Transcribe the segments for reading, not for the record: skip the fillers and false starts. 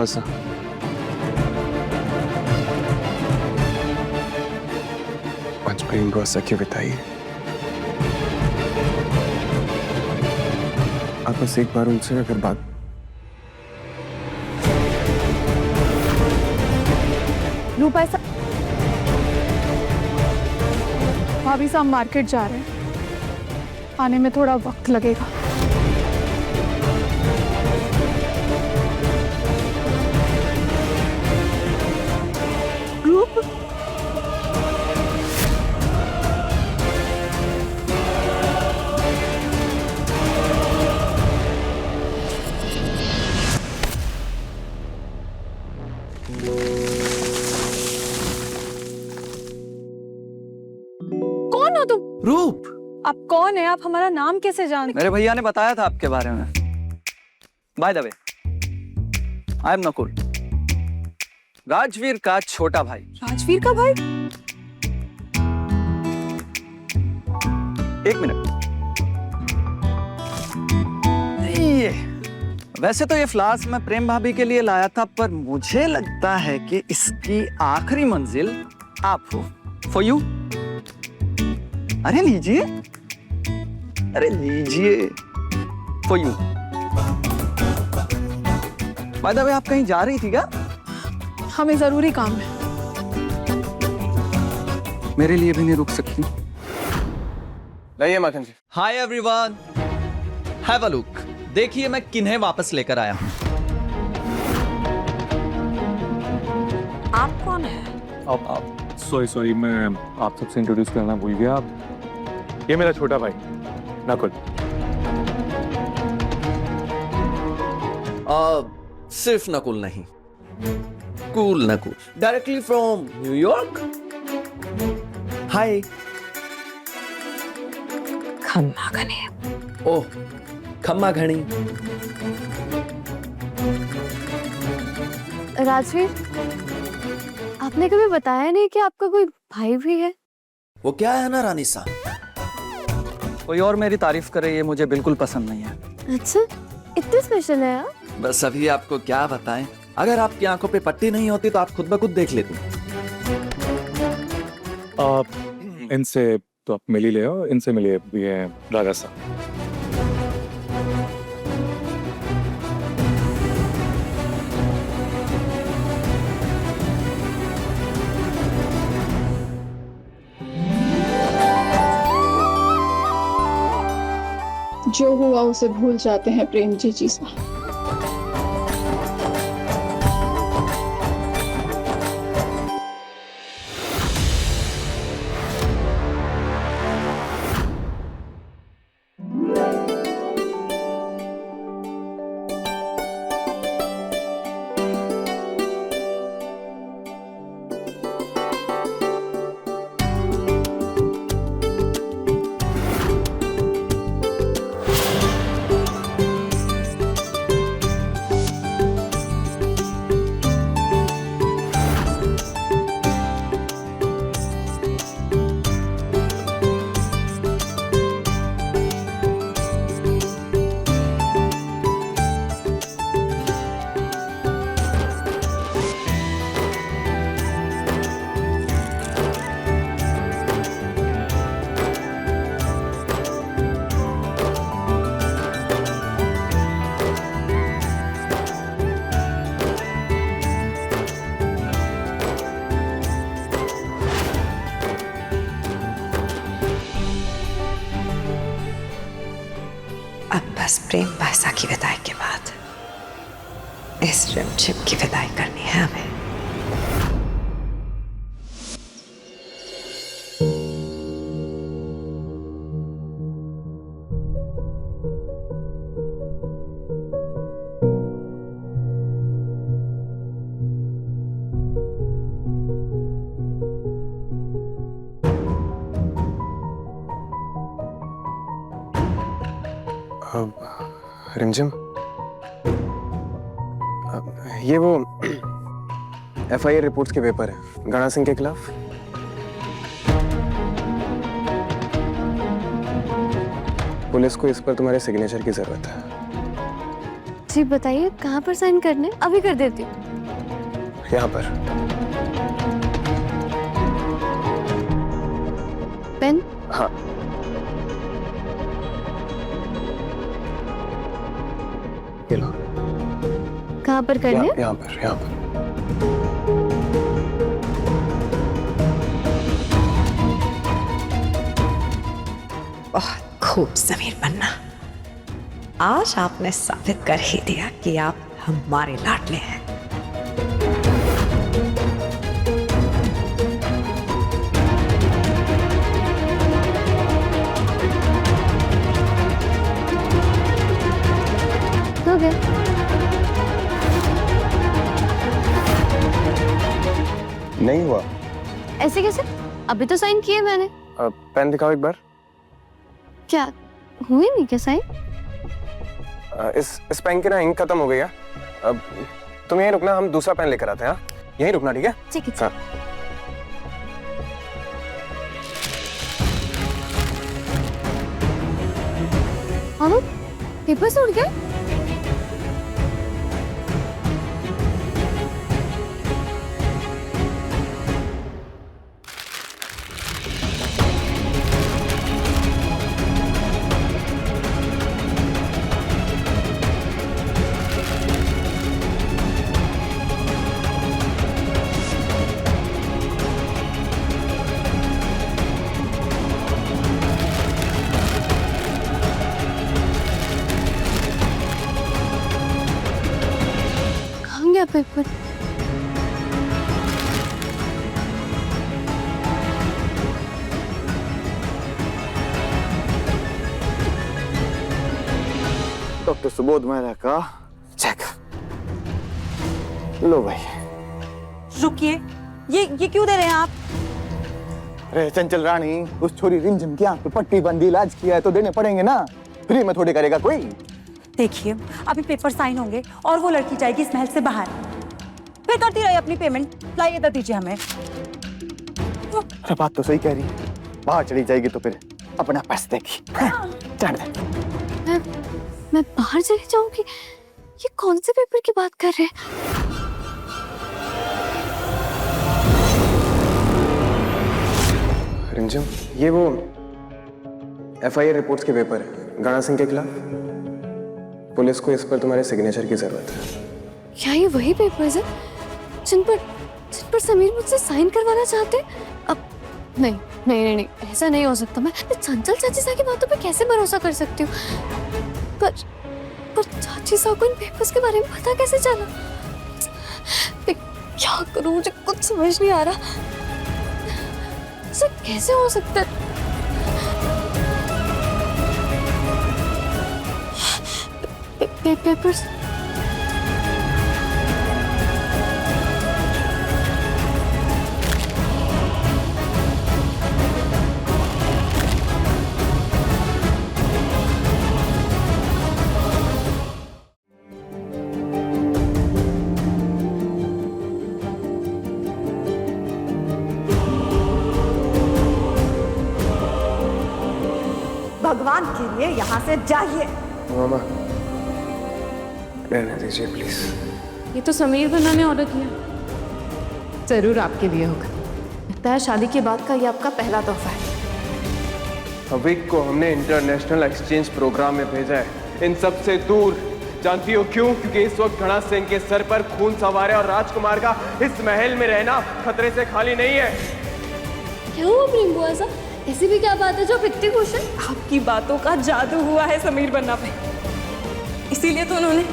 थोड़ा सा। आज प्रेम बरसा के बिताइए। आप बस एक बार उनसे अगर बात। रूप ऐसा, भाभी साहब मार्केट जा रहे हैं, आने में थोड़ा वक्त लगेगा। रूप, कौन हो तुम? रूप, आप कौन है? आप हमारा नाम कैसे जानते? मेरे भैया ने बताया था आपके बारे में। By the way, I am Nakul, Rajveer का छोटा भाई। राजवीर का भाई? एक मिनट, ये वैसे तो ये फ्लास्क मैं प्रेम भाभी के लिए लाया था, पर मुझे लगता है कि इसकी आखिरी मंजिल आप हो। For you. अरे लीजिए, अरे लीजिए, for you. By the way, आप कहीं जा रही थी क्या? हमें जरूरी काम है। मेरे लिए भी नहीं रुक सकती? लाइए Makhan ji. Hi everyone, have a look. देखिए मैं किन्हें वापस लेकर आया हूं। आप कौन है? आप सॉरी मैं आप सबसे इंट्रोड्यूस करना भूल गया। ये मेरा छोटा भाई नकुल। सिर्फ नकुल नहीं, cool Nakul, directly from New York. Hi. खम्मा घने। ओह, खम्मा घनी। राजवीर, आपने कभी बताया नहीं कि आपका कोई भाई भी है? वो क्या है ना रानी साहब, कोई और मेरी तारीफ करे ये मुझे बिल्कुल पसंद नहीं है। अच्छा, इतने स्पेशल है आप? बस अभी आपको क्या बताएं, अगर आपकी आंखों पे पट्टी नहीं होती तो आप खुद ब खुद देख लेती। आप इनसे तो आप मिल ही ले हो, इनसे मिलिए। ये राजा साहब। जो हुआ उसे भूल जाते हैं प्रेम जी जीसा। अब बस प्रेम भाषा की विदाई के बाद इस रिमझिम की विदाई करनी है हमें। रिमझिम, ये वो एफआईआर रिपोर्ट्स के पेपर है गणा सिंह के खिलाफ। पुलिस को इस पर तुम्हारे सिग्नेचर की जरूरत है। जी बताइए कहाँ पर साइन करने? अभी कर देती हूँ। यहाँ पर। पेन? हाँ। ये लो। कहाँ पर करने? यहाँ पर, यहाँ पर। बहुत खूब समीर बन्ना, आज आपने साबित कर ही दिया कि आप हमारे लाडले हैं। हो गया। नहीं हुआ। ऐसे कैसे? अभी तो साइन किए मैंने। पेन दिखाओ एक बार। क्या हुए नहीं क्या साइन? इस पेन की ना इंक खत्म हो गई है। अब तुम यहीं रुकना, हम दूसरा पेन लेकर आते हैं। हाँ, यहीं रुकना, ठीक है? ठीक है। हाँ। हाँ, पेपर्स उड़ गए? कहाँ गया पेपर? डॉक्टर सुबोध मेहरा का चेक लो भाई। रुकिए, ये क्यों दे रहे हैं आप? अरे चंचल रानी, उस छोरी रिमझिम की आंख पे पट्टी बंदी, इलाज किया है तो देने पड़ेंगे ना, फ्री में थोड़ी करेगा कोई। देखिए, अभी पेपर साइन होंगे और वो लड़की जाएगी इस महल से बाहर, फिर करती रही अपनी पेमेंट। लाइए दे दीजिए हमें। अरे बात तो सही कह रही है, बाहर चली जाएगी तो फिर अपना पर्स देगी। जान दे। मैं बाहर चली जाऊंगी? ये कौन से पेपर की बात कर रहे हैं? रिंजम, ये वो FIR रिपोर्ट्स के पेपर है गणा सिंह के खिलाफ। पुलिस को इस पर तुम्हारे सिग्नेचर की जरूरत है। क्या ये वही पेपर्स है जिन पर समीर मुझसे साइन करवाना चाहते हैं? अब नहीं नहीं नहीं नहीं, ऐसा नहीं हो सकता। मैं चंचल चाची साहब की बातों पे कैसे भरोसा कर सकती हूँ? पर चाची साहब को इन पेपर्स के बारे में पता कैसे चला? मैं क्या करूँ, मुझे कुछ समझ नहीं आ रहा। ऐसा कैसे हो सकता है? पेपर्स भगवान के लिए यहाँ से जाइए। मामा, रहने दीजिए प्लीज। ये तो समीर बन्ना ने ऑर्डर किया। जरूर आपके लिए होगा। लगता है शादी के बाद का ये आपका पहला तोहफा है। अविक को हमने इंटरनेशनल एक्सचेंज प्रोग्राम में भेजा है, इन सब से दूर। जानती हो क्यों? क्योंकि इस वक्त घड़ा सिंह के सर पर खून सवार है और राजकुमार का इस महल में रहना खतरे से खाली नहीं है। क्या हुआ प्रेम बुआ सा? ऐसी भी क्या बात है जो आप इतनी खुश हैं? आपकी बातों का जादू हुआ है समीर बन्ना पे, इसीलिए तो उन्होंने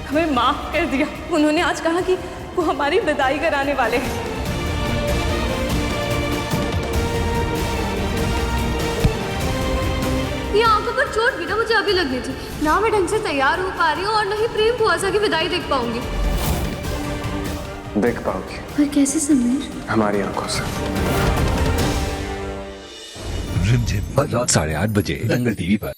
हमें माफ कर दिया। उन्होंने आज कहा कि वो हमारी विदाई कराने वाले हैं। ये आंखों पर चोट भी ना मुझे अभी लगनी थी। ना मैं ढंग से तैयार हो पा रही हूँ और ना ही प्रेम बुआ सा की विदाई देख पाऊंगी। देख पाओगी। पर कैसे समीर? हमारी आंखों से। रिमझिम रात 8:30 बजे दंगल टीवी पर।